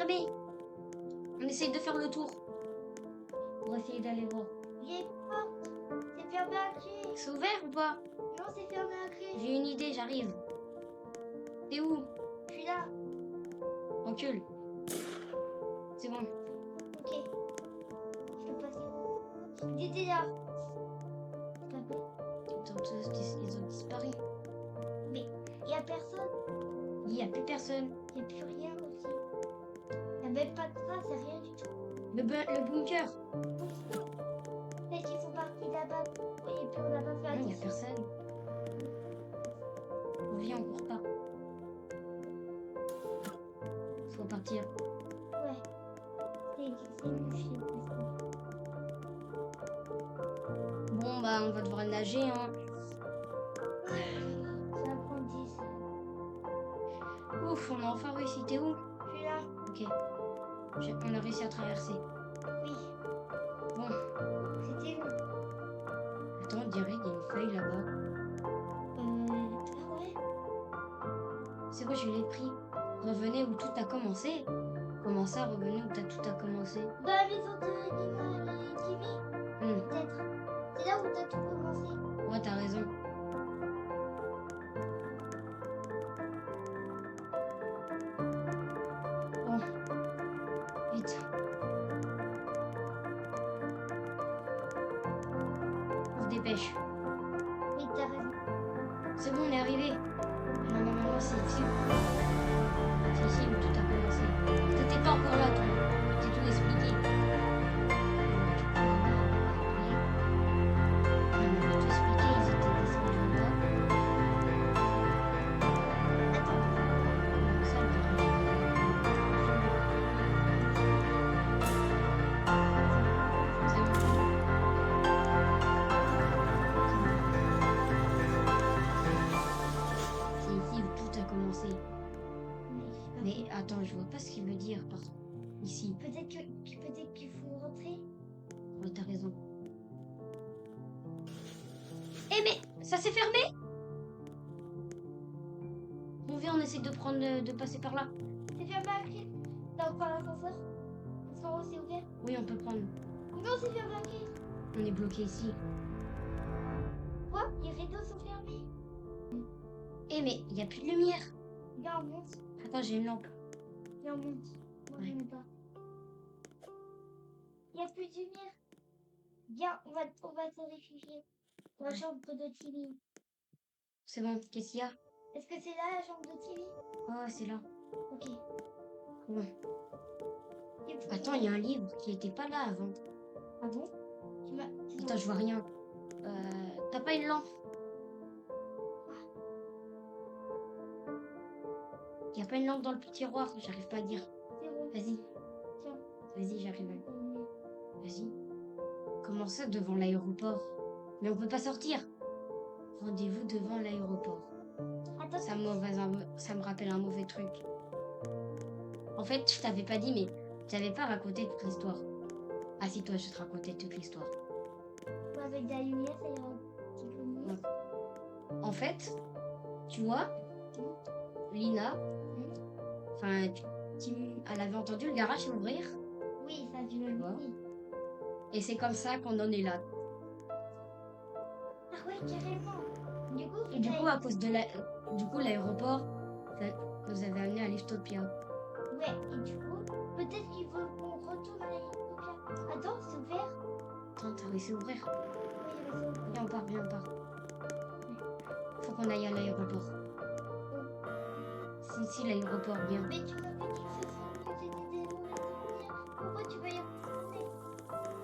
fermé. On essaye de faire le tour. Pour essayer d'aller voir. Il y a une porte. C'est fermé à clé. C'est ouvert ou pas? Non, c'est fermé à clé. J'ai une idée, j'arrive. T'es où? Je suis là. Recule. C'est bon. Ok. Je peux passer. Il était là. Ils ont disparu. Mais il n'y a personne. Il n'y a plus personne. Il n'y a plus rien aussi. Il n'y a même pas de trace, il n'y a rien du tout. Le bunker. Peut-être qu'ils sont partis là-bas. Oui, et puis on n'a pas fait Non, il n'y a attention. personne. Viens, on court pas. Faut partir. Ouais. C'est une fille. Bon, bah, on va devoir nager, hein. Ça prend 10. Ouf, on a enfin réussi. T'es où? Je suis là. Ok. On a réussi à traverser. Oui. Bon, C'était long. attends, on dirait qu'il y a une feuille là-bas. Ah ouais. C'est quoi, je l'ai pris. Revenez où tout a commencé. Comment ça, revenez où tout a commencé? Dans la maison de Nina et Timmy, peut-être. C'est là où t'as tout commencé. Ouais, t'as raison. Bon. Vite. On se dépêche. Oui, t'as raison. C'est bon, on est arrivé. Normalement, c'est ici. C'est ici où tout a commencé. T'étais pas encore là, toi. J'ai tout expliqué. On m'a tout expliqué, ils étaient descendus en bas. Comment ça, le c'est bon. C'est ici où tout a commencé. Mais attends, je vois pas ce qu'il veut dire par ici. Peut-être qu'il faut rentrer. Ouais, t'as raison. Eh mais ça s'est fermé. On vient, on essaie de passer par là. C'est fermé à clé. T'as encore l'ascenseur? L'ascenseur c'est ouvert? Oui, on peut prendre. Non, c'est fermé à clé. On est bloqué ici. Quoi? Les rideaux sont fermés. Eh mais il y a plus de lumière. Viens, on monte. Attends, j'ai une lampe. Viens, on monte. Moi, Ouais. je n'aime pas. Il n'y a plus de lumière. Viens, on va se réfugier. Dans la Ouais. chambre de Timmy. C'est bon, qu'est-ce qu'il y a? Est-ce que c'est là la chambre de Timmy? Oh, c'est là. Ok. Bon. Et puis- Attends, il y a un livre qui était pas là avant. Ah bon? Attends, je vois rien. T'as pas une lampe? Il y a pas une lampe dans le tiroir, j'arrive pas à dire. C'est bon. Vas-y, Tiens. vas-y, j'arrive. Vas-y. Comment ça devant l'aéroport? Mais on peut pas sortir. Rendez-vous devant l'aéroport. Attends, Ça me rappelle un mauvais truc. En fait, je t'avais pas dit, mais je t'avais pas raconté toute l'histoire. Ah si, toi, je te racontais toute l'histoire. avec de la lumière, ça ira un petit peu mieux. Ouais. En fait, tu vois, Lina, enfin, elle avait entendu le garage s'ouvrir. Oui, ça je le vois. dis. Et c'est comme ça qu'on en est là. Ah ouais, carrément. Du coup, Et du coup, à cause de l'aéroport, ça nous avait amené à l'Iftopia. ouais, et du coup, peut-être qu'il faut qu'on retourne à l'Éthiopie. Attends, c'est ouvert. Attends, t'as réussi à ouvrir. Oui, mais c'est ouvert. Viens, on part, viens, on part. Faut qu'on aille à l'aéroport. C'est ici l'aéroport, viens. Mais tu m'avais dit que c'était des lumières. Pourquoi tu vas y retourner?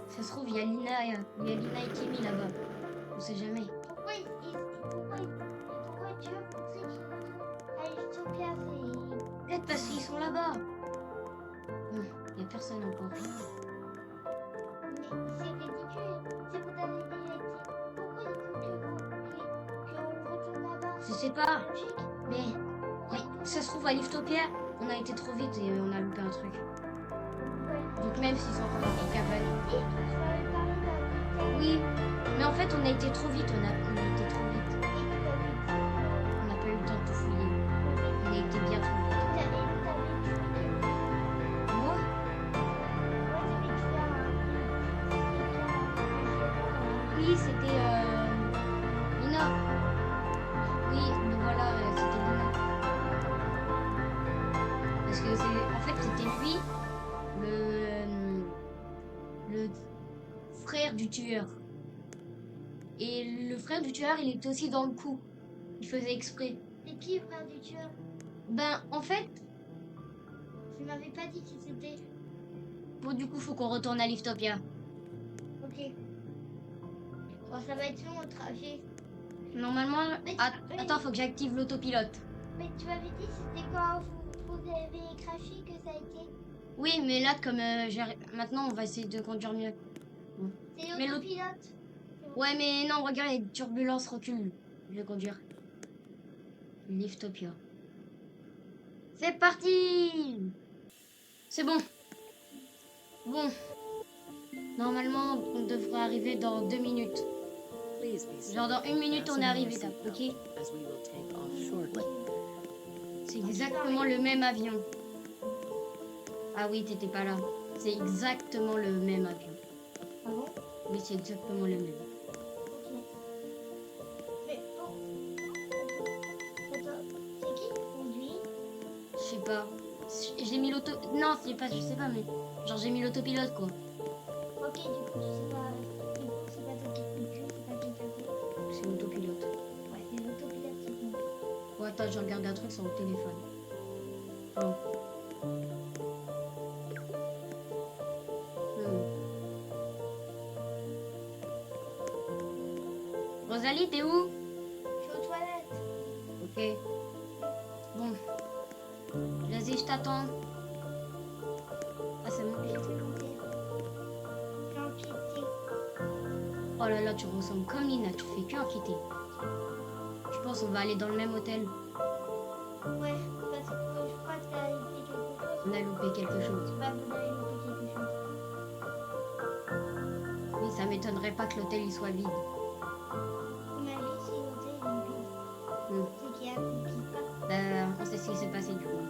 Ça se trouve, il y a Lina et Kimi là-bas. On sait jamais. Pourquoi tu veux montrer qu'ils retournent à l'Éthiopie? Peut-être parce qu'ils sont là-bas. Non, il n'y a personne encore. Mais c'est ridicule. Si vous avez déjà été, pourquoi il faut qu'on retourne là-bas? Je sais pas, Logique. mais oui, ça se trouve à l'Iftopia, on a été trop vite et on a loupé un truc. Ouais. Donc même s'ils sont encore dans les cabanes. Et tu m'avais parlé d'un Oui, mais en fait on a été trop vite, on a été trop vite. et tu avais dit. On n'a pas eu le temps de tout fouiller. On a été bien trop vite. T'avais tué quelqu'un. oui, c'était Lina. Oui, mais voilà, c'était Lina. Parce que en fait, c'était lui, le frère du tueur. Et le frère du tueur, il était aussi dans le coup. Il faisait exprès. C'est qui le frère du tueur? Ben, en fait, Tu m'avais pas dit qui c'était. bon, du coup, faut qu'on retourne à Liftopia. Ok. Bon, ça va être long au trajet. Normalement, Mais attends, faut que j'active l'autopilote. Mais tu m'avais dit c'était quand vous avez craché que ça a été. Oui, mais là, comme maintenant, on va essayer de conduire mieux. C'est Mais l'autopilote. Ouais, mais non, regarde, les turbulences reculent. Je vais conduire. Liftopia. C'est parti! C'est bon. Bon. Normalement, on devrait arriver dans 2 minutes. Genre dans 1 minute, on est arrivé, ok? C'est exactement le même avion. Ah oui, t'étais pas là. C'est exactement le même avion. Ah bon? Oui, c'est exactement le même. Ok. Mais bon. Attends, c'est qui qui conduit? Je sais pas. J'ai mis l'auto... Non, c'est pas, je sais pas, mais... Genre, j'ai mis l'autopilote, quoi. Ok, du coup, tu sais pas. Du coup, c'est pas toi qui conduis, c'est pas quelqu'un d'autre. C'est l'autopilote. Ouais, c'est l'autopilote qui conduit. Ouais, attends, je regarde un truc sur le téléphone. Oh. Rosalie, t'es où? Je suis aux toilettes. Ok. Bon. Vas-y, je t'attends. Ah, c'est bon. Je vais monter. Je vais empiéter. Oh là là, tu ressembles comme Lina, tu fais que enquêter. Je pense qu'on va aller dans le même hôtel. Ouais, parce que je crois que t'as loupé quelque chose. On a loupé quelque chose. Bah, vous avez loupé quelque chose. Oui, ça m'étonnerait pas que l'hôtel il soit vide. Imagine si l'hôtel est vide. Hmm. C'est qu'il y a qui part. On sait ce qui s'est passé du coup.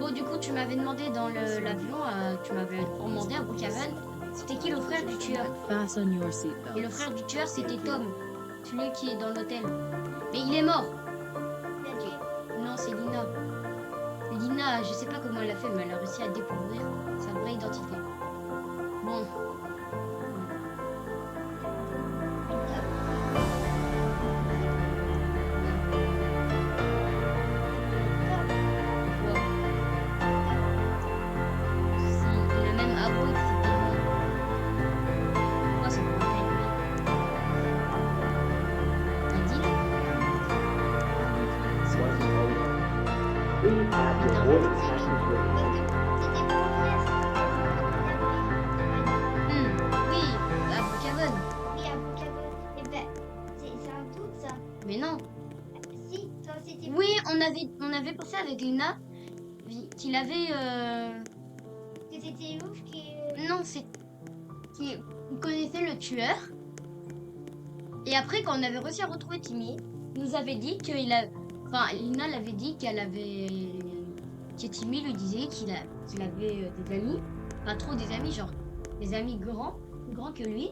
Bon, du coup, tu m'avais demandé dans l'avion, tu m'avais demandé à Brookhaven, c'était qui le frère du tueur? Et le frère du tueur, c'était Tom, celui qui est dans l'hôtel. Mais il est mort. Il a tué. Non, c'est Lina. Lina, je sais pas comment elle a fait, mais elle a réussi à découvrir sa vraie identité. Bon. Si, il a même avoué que c'était lui. Pourquoi ça pourrait pas être lui? T'as dit là? Please have your boarding passes ready. C'était pour ouvrir Oui, à Brookhaven. Oui, à Brookhaven. Eh ben, c'est un doute ça. Mais non. Si, toi c'était. Oui, on avait pensé avec Lina qu'il avait... Que c'était ouf qui. Non, c'est qu'il connaissait le tueur. Et après, quand on avait réussi à retrouver Timmy, il nous avait dit qu'il a... Enfin, Lina l'avait dit qu'elle avait... Que Timmy lui disait qu'il avait des amis. Pas trop des amis, genre des amis plus grands que lui.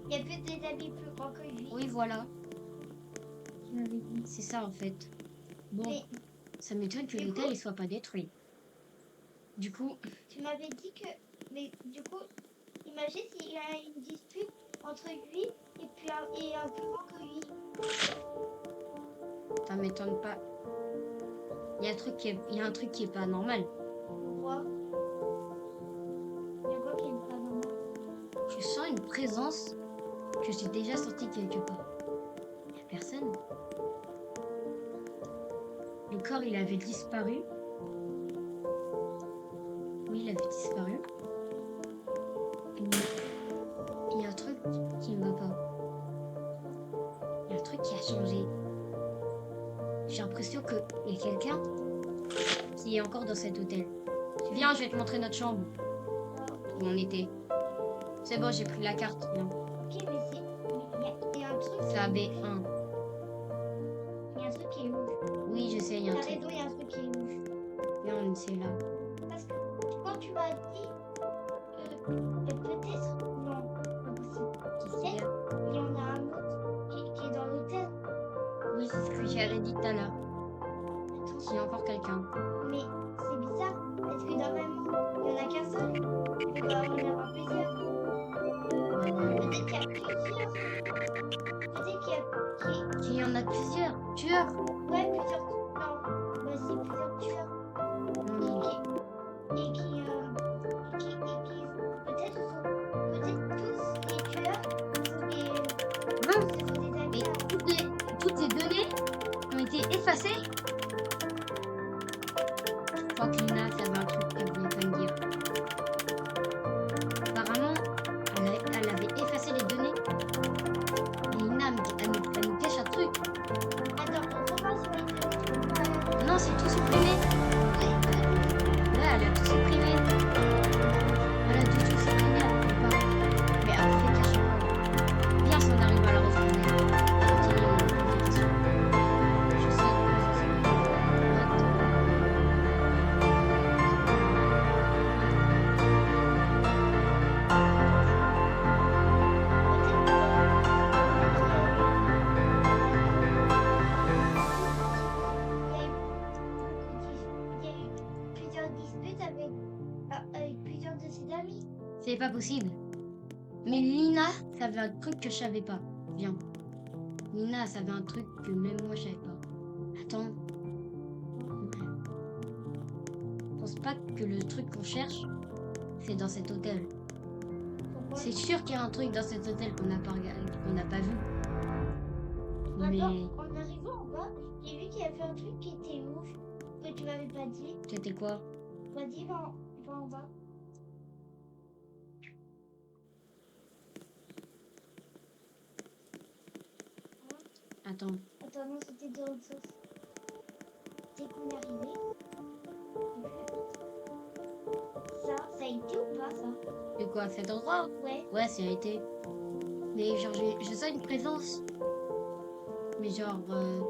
Il y a que des amis plus grands que lui. Oui, voilà. Tu m'avais dit. C'est ça, en fait. Bon, Mais ça m'étonne que du l'hôtel coup- ne soit pas détruit. Du coup, tu m'avais dit que. Mais du coup, imagine s'il y a une dispute entre lui et puis un plus grand que lui. ça m'étonne pas. Il y a un truc qui est pas normal. Pourquoi? Il y a quoi qui est pas normal? Je sens une présence que j'ai déjà sentie quelque part. Il n'y a personne. Le corps, il avait disparu. Oui, il avait disparu. Mais il y a un truc qui ne va pas. Il y a un truc qui a changé. J'ai l'impression qu'il y a quelqu'un qui est encore dans cet hôtel. Viens, je vais te montrer notre chambre où on était. C'est bon, j'ai pris la carte. Viens. Ok, mais c'est. Il y a un truc. C'est à B1. Il y a un truc qui est louche. Oui, je sais, il y a un T'as truc. raison, il y a un truc qui est louche. Viens, on essaie là. Parce que quand tu m'as dit. Peut-être. Non, pas possible. tout à l'heure. Attends, S'il y a encore quelqu'un. mais c'est bizarre, parce que normalement, il n'y en a qu'un seul. Il doit en avoir plusieurs. Peut-être qu'il y a plusieurs. Peut-être qu'il y a... S'il y en a plusieurs tueurs. Ouais, plusieurs... Non, bah si, plusieurs tueurs. Hmm. Et qui peut-être tous les tueurs Non, ce sont des amis mais à... toutes les données ont été effacées. Je crois que Lina, ça avait un truc qu'elle voulait pas me dire. Apparemment, elle avait effacé les données. Et Lina, elle nous cache un truc. Attends, on repart sur les deux. Non, c'est tout supprimé. Là, elle a tout supprimé. Elle a tout supprimé, elle peut pas. Mais elle fait cacher quoi. Bien si on arrive à la retrouver. Continue une complication. Je sais que ça c'est Il y a eu plusieurs disputes avec plusieurs de ses amis. C'est pas possible. Mais Lina savait un truc que je savais pas. Viens. Lina savait un truc que même moi je savais pas. Attends. Je pense pas que le truc qu'on cherche, c'est dans cet hôtel. Pourquoi? C'est sûr qu'il y a un truc dans cet hôtel qu'on n'a pas regardé, qu'on n'a pas vu. Mais Attends, en arrivant en bas, j'ai vu qu'il y avait un truc qui était ouf, que tu m'avais pas dit. c'était quoi? Vas-y, va en bas. Attends. Attends, non, c'était de l'autre sauce. Dès qu'on est arrivé, ça a été ou pas ça? De quoi? Cet endroit? Ouais. Ouais, ça a été. Mais genre, je sens une présence. Mais genre, bon,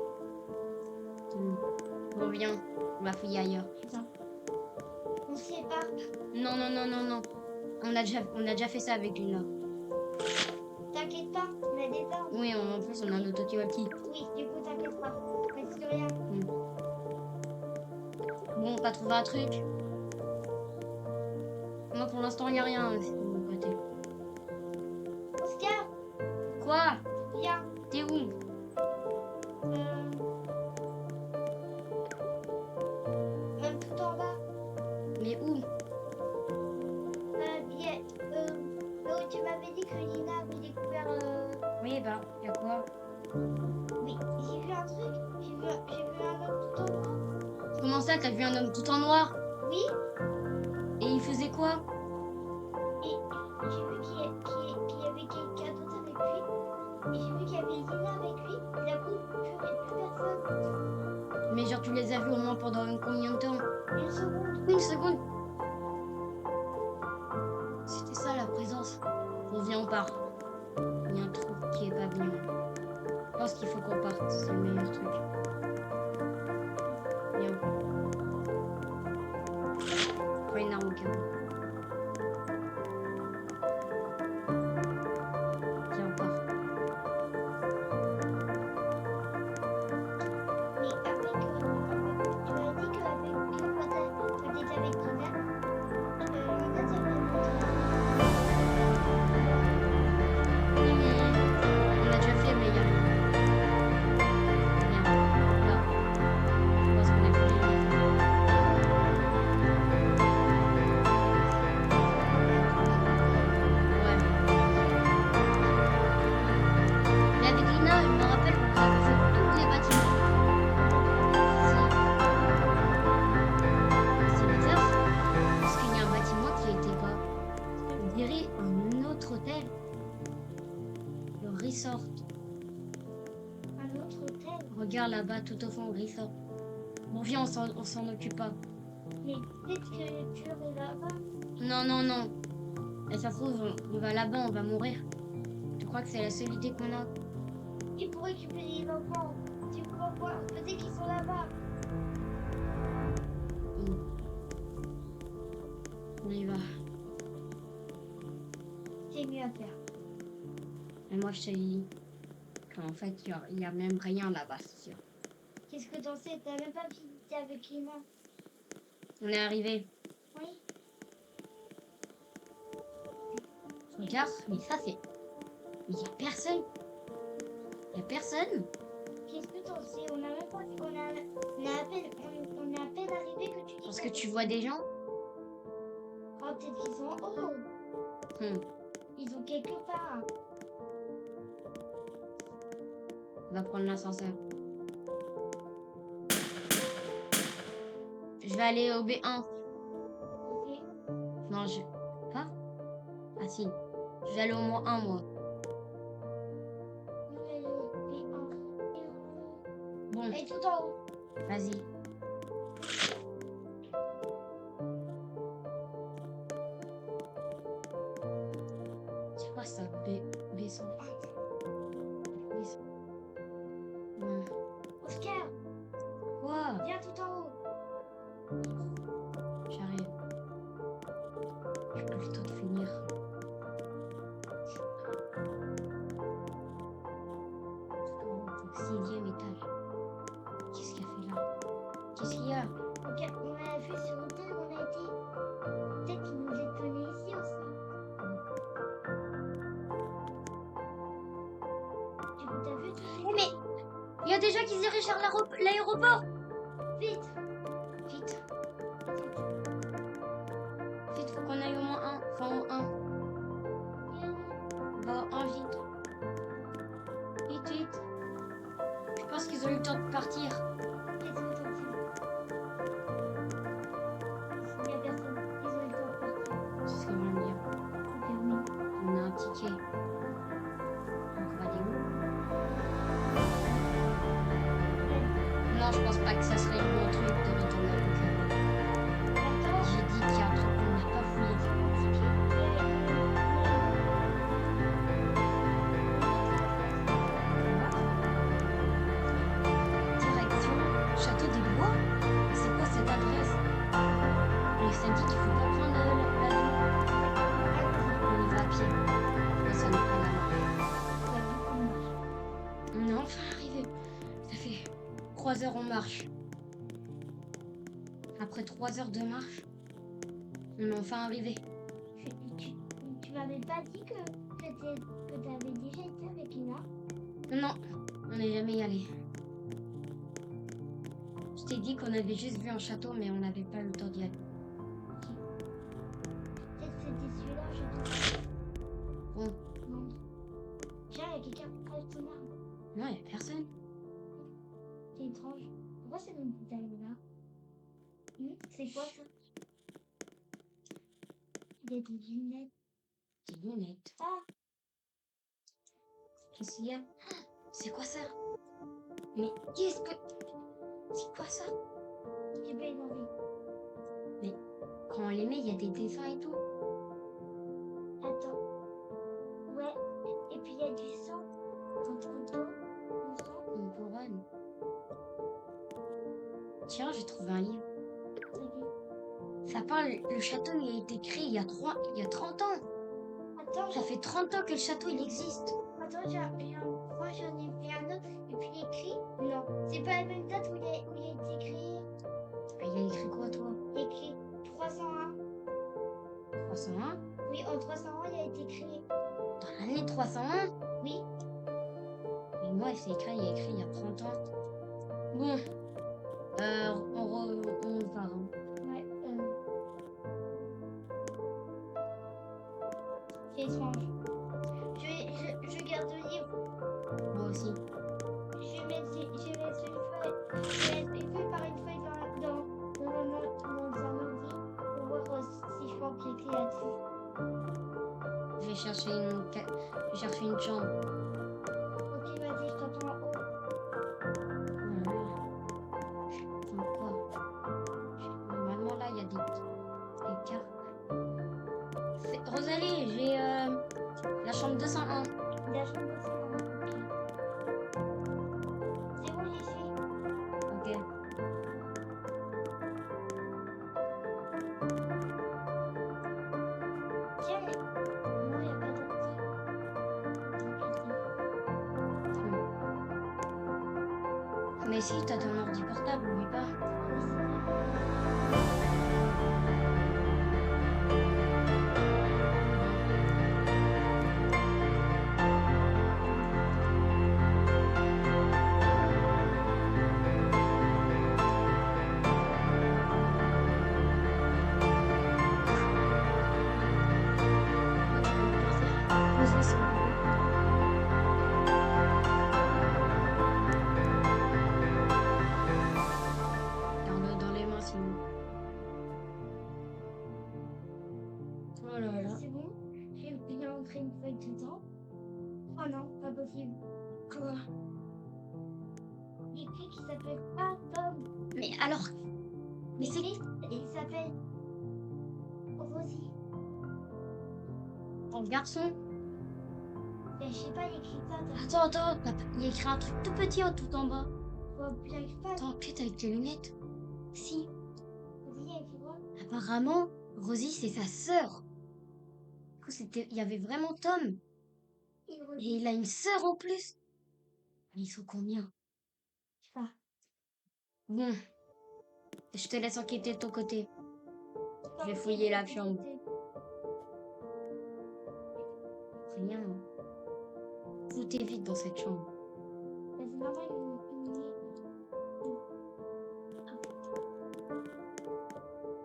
viens, on va fouiller ailleurs. Putain. On se sépare. Non, non, non, non, non. On a déjà fait ça avec Luna. T'inquiète pas, on a des armes. Oui, en plus, on a notre talkie-walkie. Oui, du coup, t'inquiète pas. Parce que rien. Bon, on va trouver un truc. Moi, pour l'instant, il n'y a rien de mon côté. Oscar, Quoi? viens. T'es où? Même tout en bas. Mais où? Bien. Tu m'avais dit que Lina avait découvert. Oui, bah, y a quoi? Oui, j'ai vu un truc. J'ai vu un homme tout en noir. Comment ça, t'as vu un homme tout en noir? Oui, Et il faisait quoi? et j'ai vu qu'il y avait quelqu'un d'autre avec lui. Et j'ai vu qu'il y avait Lina avec lui. Et d'un coup, plus personne. Mais genre, tu les as vus au moins pendant combien de temps? Une seconde. Une seconde. C'était ça la présence. Bon, viens, on part. Il y a un truc qui est pas bien. Je pense qu'il faut qu'on parte. C'est le meilleur truc. Viens. Prends une arme au cas où. Viens, on part. Mais tu m'as dit qu'avec quand t'étais avec Lina, Lina t'avait montré. Oui, mais on l'a déjà fait, mais il y a rien. Viens. Là. Je pense qu'on a plus rien à faire. Ouais. Mais avec Lina, je me rappelle qu'on avait fait tous les bâtiments. C'est bizarre. Parce qu'il y a un bâtiment qui était pas. On dirait un autre hôtel. Le resort. Un autre hôtel. Regarde là-bas, tout au fond, resort. Bon, viens, on s'en occupe pas. Mais peut-être que tu es là-bas. Non, non, non. Et ça se trouve, on va là-bas, on va mourir. Je crois que c'est la seule idée qu'on a. Et pour récupérer les enfants, tu crois quoi? Peut-être qu'ils sont là-bas. On y va. C'est mieux à faire. Et moi, je te dis qu'en fait, il y a même rien là-bas, c'est sûr. Qu'est-ce que t'en sais? T'as même pas visité avec Lina. On est arrivé. Oui. Regarde, mais ça c'est. Mais y a personne. Y a personne. Qu'est-ce que t'en sais? On a même pas. On a à peine, on est à peine arrivé que tu dis. Parce que tu vois des gens. Oh, peut-être qu'ils sont en haut. Hmm. Ils ont quelque part. On va prendre l'ascenseur. Je vais aller au B1. Ok. Non, je. Pas. Ah si. Je vais aller au moins 1 moi. Bon, Et tout en haut. vas-y. C'est quoi ça? B100. B100. Hmm. Oscar, Quoi? viens tout en haut. J'arrive. J'ai plus le temps de finir. Au 6e étage. Qu'est-ce qu'il y a fait là? Qu'est-ce qu'il y a? Ok, on a vu sur l'hôtel, on a été. Peut-être qu'ils nous est venus ici aussi. Du coup, t'as vu tout Oh mais il y a des gens qui se dirigent vers l'aéroport. Vite. Vite. Vite, faut qu'on aille au moins 1. Enfin au 1. Va au 1 vite. Vite, vite. Je pense qu'ils ont eu le temps de partir. Qu'est-ce que t'en sais? Il y a personne. Ils ont eu le temps de partir. C'est ce que je viens de dire. Ok, oui. On a un ticket. Donc on va aller où? Non, je pense pas que ça serait le bon truc de retourner au club. Attends. J'ai dit qu'il y a un truc qu'on n'a pas fouillé. Direction Château des Bois. C'est quoi cette adresse? Le ça dit qu'il faut pas prendre l'avion. On y va à pied. Et ça nous prend la main. On est enfin arrivé. Ça fait 3 heures en marche. Après 3 heures de marche, on est enfin arrivé. Tu m'avais pas dit que t'avais déjà été avec Lina? Non, on n'est jamais y allé. Je t'ai dit qu'on avait juste vu un château, mais on n'avait pas eu le temps d'y aller. Peut-être que c'était celui-là, je Bon, Non. Tiens, il y a quelqu'un qui prend ton arme. non, il n'y a personne. C'est étrange. Pourquoi c'est une bouteille là? C'est quoi ça? Il y a des lunettes. Des lunettes. Ah, Qu'est-ce qu'il y a? C'est quoi ça? Mais qu'est-ce que... C'est quoi ça? j'ai pas eu envie. Mais quand on les met, il y a des dessins et tout. Attends. Ouais. Et puis il y a du sang. Un couteau. Du sang. Une couronne. Tiens, j'ai trouvé un livre. Ok. Ça parle... Le château, il a été créé il y a 30 ans. Attends, Ça fait 30 ans que le château, il existe. Attends, moi j'en ai vu un autre. Et puis écrit. Non, c'est pas la même date où il a été créé. Il y a écrit quoi, toi? Il y a écrit 301. 301? Oui, en 301, il a été créé. Dans l'année 301? Oui. Mais moi, c'est écrit, il y a écrit il y a 30 ans. Bon, on part. Hein. Ouais. C'est étrange. Je garde le livre. Moi aussi. Je vais mettre une feuille. Je vais mettre une feuille par une feuille dans un ordi pour voir si je peux cliquer là-dessus. Je vais chercher une chambre. Ok, vas-y, je t'entends en haut. Attends, quoi? Normalement, là, il y a des cartes. Rosalie, j'ai la chambre 201. La chambre de salon. Ok. C'est bon, j'y suis. Ok. Tiens, non, il n'y a pas d'autre. Mais mais si, t'as ton ordi portable, oublie pas. Oui, c'est vrai. Poser son bureau. Garde-le dans les mains, sinon. Oh là là. C'est bon. J'ai bien rentré une feuille dedans. Oh non, pas possible. Quoi? Il y a écrit qu'il s'appelle pas Tom. Mais alors, mais c'est... Il s'appelle Rosie. ton garçon. Mais je sais pas, il y a écrit ça. Attends, il y a écrit un truc tout petit tout en bas. J'arrive pas. Attends, peut-être avec tes lunettes. Si, Rosie, il y a écrit quoi? apparemment, Rosie, c'est sa sœur. Du coup, il y avait vraiment Tom. Et Et Rosie, il a une sœur en plus. Mais ils sont combien? je sais pas. Bon, je te laisse enquêter de ton côté. Je vais fouiller la chambre. Rien. Tout est vide dans cette chambre. Mais c'est normal,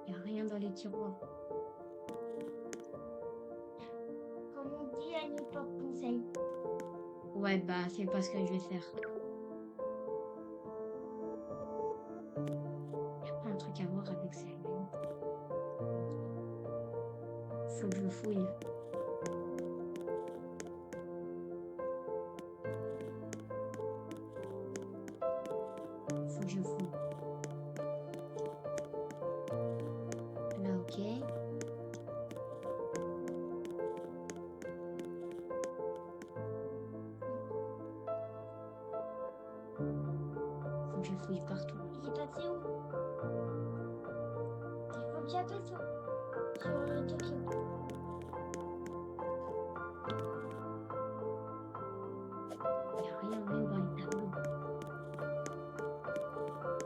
Il n'y a rien dans les tiroirs. comme on dit à une porte-conseil. Ouais, bah, c'est pas ce que je vais faire. Y a pas un truc à voir avec ça. Faut que je fouille. Faut que je fouille. Là, ok. Faut que je fouille partout. Il est passé où? Il faut que j'appelle sur le Tokyo. Y a rien même dans les tableaux.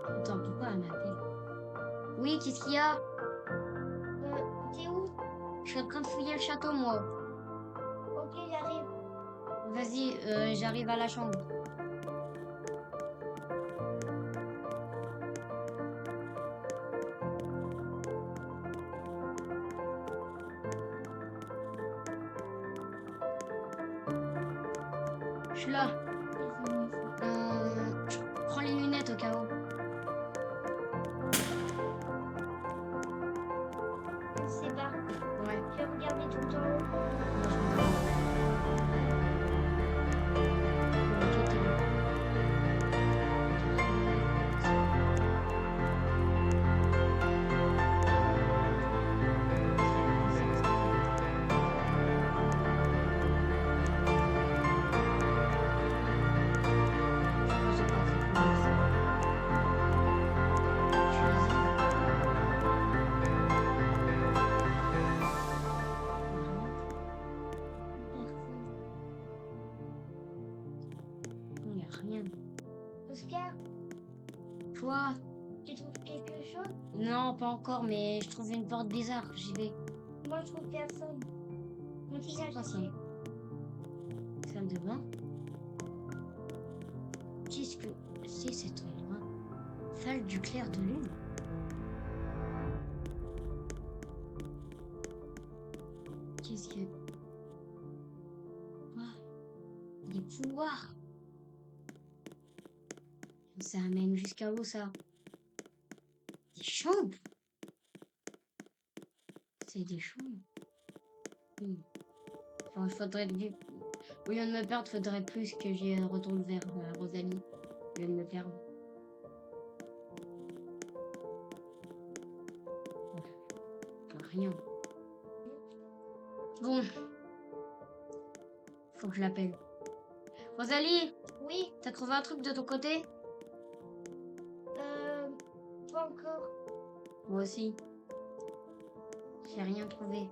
Attends, pourquoi elle m'appelle? Oui, qu'est-ce qu'il y a? T'es où? Je suis en train de fouiller le château, moi. Ok, j'arrive. Vas-y, j'arrive à la chambre. Je suis là. Je prends les lunettes au cas où. On se sépare. Ouais. Je vais regarder tout en haut. Moi, je me demande. Il n'y a rien. Oscar, Toi? tu trouves quelque chose? Non, pas encore, mais je trouve une porte bizarre. J'y vais. Moi, je trouve personne. Continue à C'est quoi ça? chercher. Salle de bain. Qu'est-ce que c'est cet endroit? Salle du clair de lune. Qu'est-ce que... Quoi? Des pouvoirs. Ça amène jusqu'à où, ça? Des chambres? C'est des chambres. Oui. Enfin, faudrait... Au lieu de me perdre, faudrait plus que j'y retourne vers Rosalie. Au lieu de me perdre. Rien. Bon. Faut que je l'appelle. Rosalie, Oui, t'as trouvé un truc de ton côté? pas encore. Moi aussi. J'ai rien trouvé.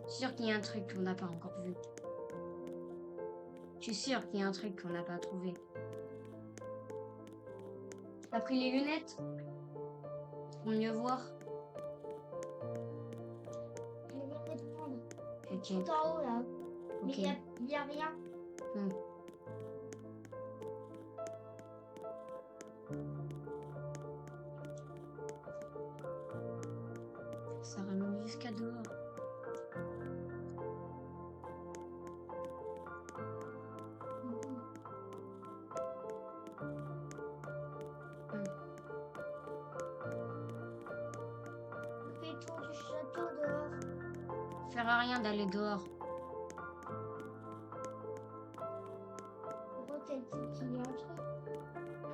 Sûr qu'il y a un truc qu'on n'a pas encore vu. Je suis sûre qu'il y a un truc qu'on n'a pas trouvé. T'as pris les lunettes? Pour mieux voir? Je vais les prendre. Ok. Tout en haut là. Mais Ok. il y a rien. Hmm. Ça ramène jusqu'à dehors. On fait le tour du château dehors. Ça sert à rien d'aller dehors. Peut-être qu'il y a un truc.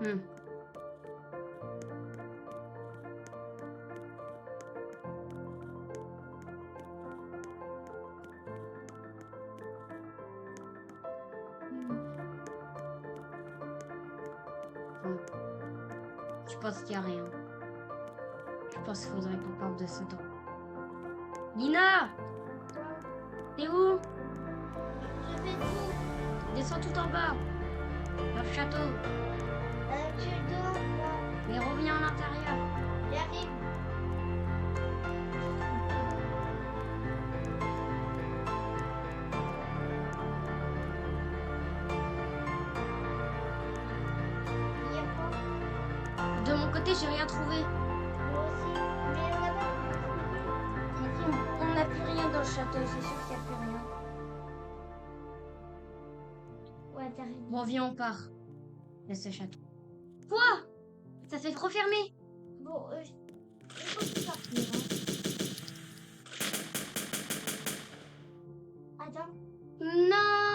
Hmm. Je pense qu'il n'y a rien. Je pense qu'il faudrait qu'on parte de ce temps. Nina! T'es où? Je fais tout. Descends tout en bas. Dans le château. Tu es dehors là. Mais reviens à l'intérieur. J'arrive. Il y a quoi? De mon côté, j'ai rien trouvé. Moi aussi. Mais on n'a pas trouvé. On n'a plus rien dans le château, c'est sûr qu'il n'y a plus rien. Ouais, t'arrives. Bon, viens, on part de ce château. Quoi? Ça s'est refermé. Bon, il faut sortir. Hein. Attends. Non!